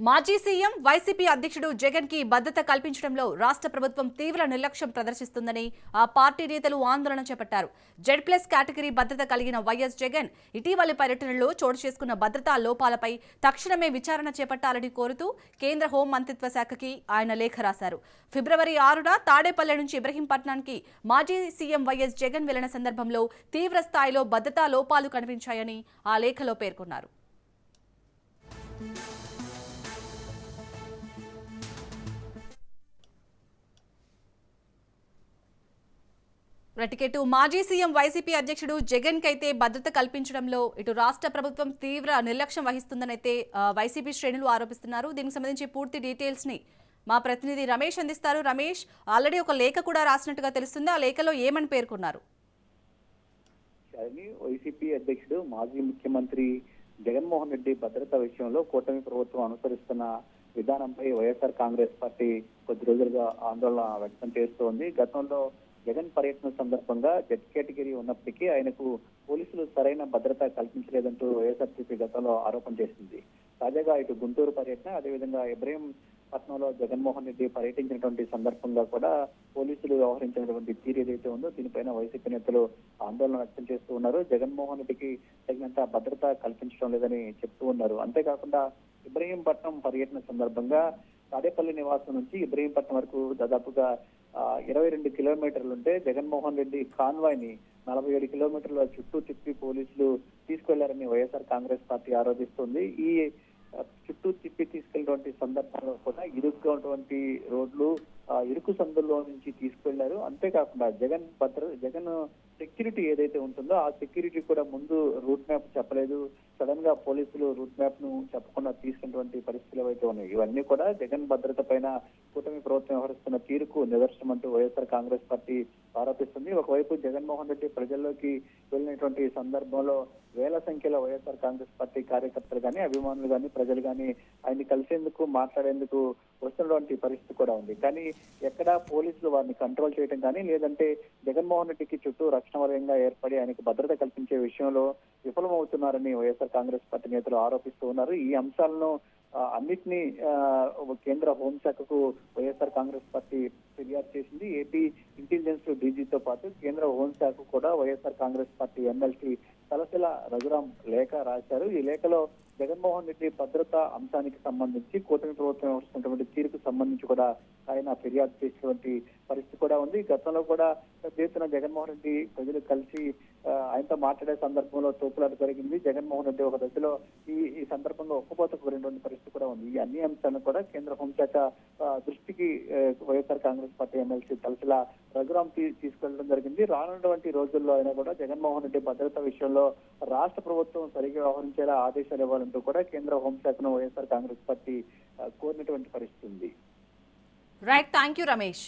మాజీ CM YCP అధ్యక్షుడు జగన్ కి భద్రత కల్పించడంలో రాష్ట్ర ప్రభుత్వం తీవ్ర నిర్లక్ష్యం ప్రదర్శిస్తుందని ఆ పార్టీ నేతలు ఆందోళన చేపట్టారు. జెడ్+ కేటగిరీ భద్రత కలిగిన వైఎస్ జగన్ ఇటీవలి పర్యటనలో చోటు చేసుకున్న భద్రతా లోపాలపై తక్షణమే విచారణ చేపట్టాలని కోరుతూ కేంద్ర హోం మంత్రిత్వ శాఖకి ఆయన లేఖ రాశారు. ఫిబ్రవరి 6న తాడేపల్లి నుంచి ఇబ్రహీంపట్నానికి మాజీ సీఎం వైఎస్ జగన్ వెళ్లిన సందర్భంలో తీవ్ర స్థాయిలో భద్రతా లోపాలు కనిపించాయని ఆ లేఖలో పేర్కొన్నారు. ఇటు మాజీ సీఎం వైసీపీ అధ్యక్షుడు జగన్ కైతే భద్రత కల్పించడంలో ఇటు రాష్ట్ర ప్రభుత్వం తీవ్ర నిర్లక్ష్యం వహిస్తుందనైతే వైసీపీ శ్రేణులు ఆరోపిస్తున్నారు. దీనికి సంబంధించి పూర్తి డీటెయిల్స్ ని మా ప్రతినిధి రమేష్ అందిస్తారు. రమేష్, ఆల్రెడీ ఒక లేఖ కూడా రాసినట్టుగా తెలుస్తుంది. ఆ లేఖలో ఏమని పేర్కొన్నారు? వైసీపీ అధ్యక్షుడు మాజీ ముఖ్యమంత్రి జగన్మోహన్ రెడ్డి భద్రత విషయంలో కూటమి ప్రభుత్వం అనుసరిస్తున్న విధానంపై వైఎస్ఆర్ కాంగ్రెస్ పార్టీ కొద్ది రోజులుగా ఆందోళన వ్యక్తం చేస్తోంది. గతంలో జగన్ పర్యటన సందర్భంగా జెడ్ కేటగిరీ ఉన్నప్పటికీ ఆయనకు పోలీసులు సరైన భద్రత కల్పించలేదంటూ వైఎస్ఆర్సీపీ గతంలో ఆరోపణ చేసింది. తాజాగా ఇటు గుంటూరు పర్యటన, అదేవిధంగా ఇబ్రహీంపట్నంలో జగన్మోహన్ రెడ్డి పర్యటించినటువంటి సందర్భంగా కూడా పోలీసులు వ్యవహరించినటువంటి తీరు ఏదైతే ఉందో దీనిపైన వైసీపీ నేతలు ఆందోళన వ్యక్తం చేస్తూ ఉన్నారు. జగన్మోహన్ రెడ్డికి తగినంత భద్రత కల్పించడం లేదని చెప్తూ ఉన్నారు. అంతేకాకుండా ఇబ్రహీంపట్నం పర్యటన సందర్భంగా తాడేపల్లి నివాసం నుంచి ఇబ్రహీంపట్నం వరకు దాదాపుగా 22 కిలోమీటర్లుంటే జగన్మోహన్ రెడ్డి కాన్వాయ్ ని 47 కిలోమీటర్ల చుట్టూ తిప్పి పోలీసులు తీసుకెళ్లారని వైఎస్ఆర్ కాంగ్రెస్ పార్టీ ఆరోపిస్తుంది. ఈ చుట్టూ తిప్పి తీసుకెళ్ళినటువంటి సందర్భంలో కూడా ఇరుగ్గా ఉన్నటువంటి రోడ్లు ఇరుకు సందుల్లో నుంచి తీసుకెళ్లారు. అంతేకాకుండా జగన్ సెక్యూరిటీ ఏదైతే ఉంటుందో ఆ సెక్యూరిటీ కూడా ముందు రూట్ మ్యాప్ చెప్పలేదు. సడన్ గా పోలీసులు రూట్ మ్యాప్ ను చెప్పకుండా తీసుకున్నటువంటి పరిస్థితులు అయితే ఉన్నాయి. ఇవన్నీ కూడా జగన్ భద్రత పైన కూటమి ప్రభుత్వం వ్యవహరిస్తున్న తీరుకు నిదర్శనం అంటూ వైఎస్ఆర్ కాంగ్రెస్ పార్టీ ఆరోపిస్తుంది. ఒకవైపు జగన్మోహన్ రెడ్డి ప్రజల్లోకి వెళ్ళినటువంటి సందర్భంలో వేల సంఖ్యలో వైఎస్ఆర్ కాంగ్రెస్ పార్టీ కార్యకర్తలు కానీ, అభిమానులు కానీ, ప్రజలు కానీ ఆయన్ని కలిసేందుకు, మాట్లాడేందుకు వస్తున్నటువంటి పరిస్థితి కూడా ఉంది. కానీ ఎక్కడా పోలీసులు వారిని కంట్రోల్ చేయడం కానీ, లేదంటే జగన్మోహన్ రెడ్డికి చుట్టూ రక్షణ వలయంగా ఏర్పడి ఆయనకు భద్రత కల్పించే విషయంలో విఫలమవుతున్నారని వైఎస్ఆర్ కాంగ్రెస్ పార్టీ నేతలు ఆరోపిస్తూ ఉన్నారు. ఈ అంశాలను అన్నిటినీ కేంద్ర హోంశాఖకు వైఎస్ఆర్ కాంగ్రెస్ పార్టీ ఫిర్యాదు చేసింది. ఏపీ ఇంటెలిజెన్స్ డీజీతో పాటు కేంద్ర హోంశాఖ కూడా వైఎస్ఆర్ కాంగ్రెస్ పార్టీ ఎమ్మెల్సీ తలసిల రఘురాం లేఖ రాశారు. ఈ లేఖలో జగన్మోహన్ రెడ్డి భద్రతా అంశానికి సంబంధించి కూటమి ప్రభుత్వం వస్తున్నటువంటి తీరుకు సంబంధించి కూడా ఆయన ఫిర్యాదు చేసినటువంటి పరిస్థితి కూడా ఉంది. గతంలో కూడా పెద్ద ఎత్తున జగన్మోహన్ రెడ్డి ప్రజలు కలిసి ఆయనతో మాట్లాడే సందర్భంలో తోపులాట జరిగింది. జగన్మోహన్ రెడ్డి ఒక దశలో ఈ సందర్భంగా ఒక్కపోతకు కోరినటువంటి పరిస్థితి కూడా ఉంది. ఈ అన్ని అంశాలను కూడా కేంద్ర హోంశాఖ దృష్టికి వైఎస్ఆర్ కాంగ్రెస్ పార్టీ ఎమ్మెల్సీ తలసిల రఘురాం తీసుకెళ్లడం జరిగింది. రానున్నటువంటి రోజుల్లో అయినా కూడా జగన్మోహన్ రెడ్డి భద్రత విషయంలో రాష్ట్ర ప్రభుత్వం సరిగ్గా వ్యవహరించేలా ఆదేశాలు ఇవ్వాలంటూ కూడా కేంద్ర హోంశాఖను వైఎస్ఆర్ కాంగ్రెస్ పార్టీ కోరినటువంటి పరిస్థితి ఉంది. Right, thank you Ramesh.